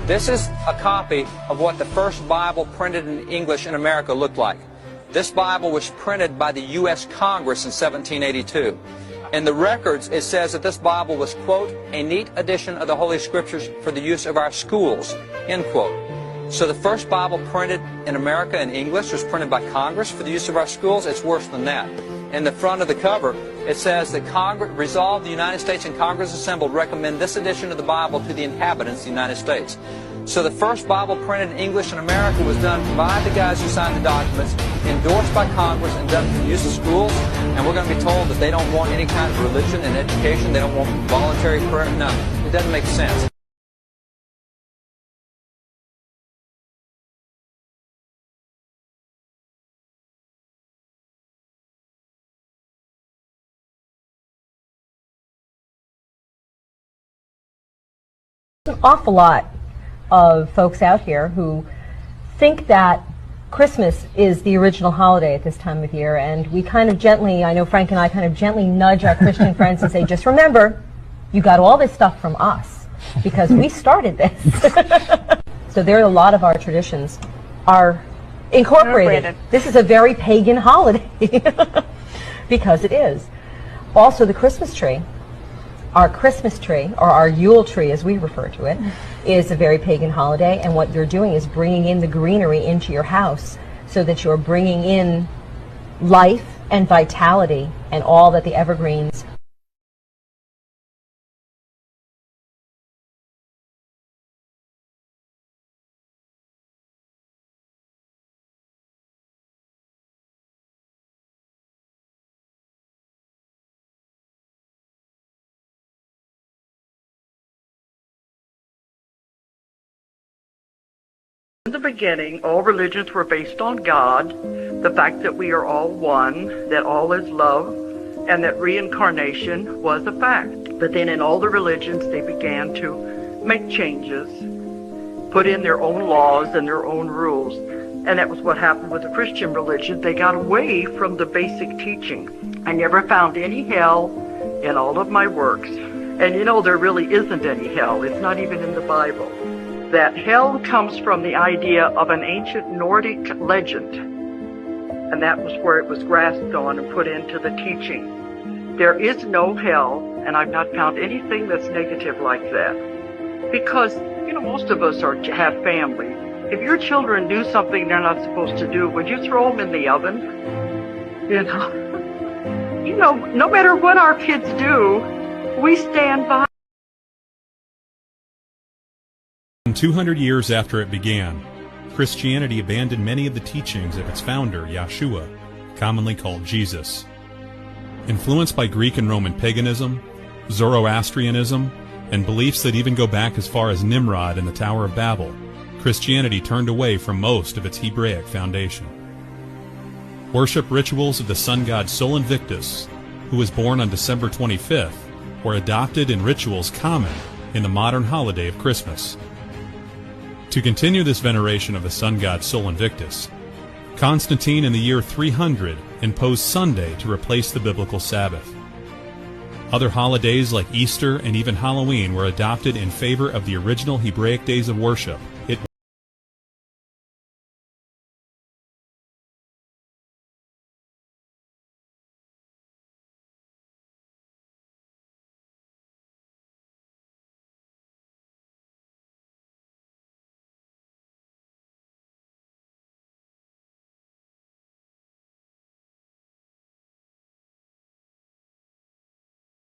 This is a copy of what the first Bible printed in English in America looked like. This Bible was printed by the U.S. Congress in 1782. In the records, it says that this Bible was, quote, a neat edition of the Holy Scriptures for the use of our schools, end quote. So the first Bible printed in America in English was printed by Congress for the use of our schools. It's worse than that. In the front of the cover, it says that Congress resolved the United States and Congress assembled recommend this edition of the Bible to the inhabitants of the United States. So the first Bible printed in English in America was done by the guys who signed the documents, endorsed by Congress, and done for the use of schools. And we're going to be told that they don't want any kind of religion and education. They don't want voluntary prayer. No, it doesn't make sense. An awful lot of folks out here who think that Christmas is the original holiday at this time of year, and we kind of gently, I know Frank and I kind of gently nudge our Christian friends and say, just remember, you got all this stuff from us, because we started this. So there are a lot of our traditions are incorporated. This is a very pagan holiday, because it is. Also, the Christmas tree. Our Christmas tree, or our Yule tree as we refer to it, is a very pagan holiday, and what you're doing is bringing in the greenery into your house so that you're bringing in life and vitality and all that the evergreens In the beginning, all religions were based on God, the fact that we are all one, that all is love, and that reincarnation was a fact. But then in all the religions, they began to make changes, put in their own laws and their own rules. And that was what happened with the Christian religion. They got away from the basic teaching. I never found any hell in all of my works. And you know, there really isn't any hell. It's not even in the Bible. That hell comes from the idea of an ancient Nordic legend, and that was where it was grasped on and put into the teaching. There is no hell, and I've not found anything that's negative like that. Because, you know, most of us have family. If your children do something they're not supposed to do, would you throw them in the oven? You know, no matter what our kids do, we stand by. 200 years after it began, Christianity abandoned many of the teachings of its founder, Yeshua, commonly called Jesus. Influenced by Greek and Roman paganism, Zoroastrianism, and beliefs that even go back as far as Nimrod and the Tower of Babel, Christianity turned away from most of its Hebraic foundation. Worship rituals of the sun god Sol Invictus, who was born on December 25th, were adopted in rituals common in the modern holiday of Christmas. To continue this veneration of the sun god Sol Invictus, Constantine in the year 300 imposed Sunday to replace the biblical Sabbath. Other holidays like Easter and even Halloween were adopted in favor of the original Hebraic days of worship,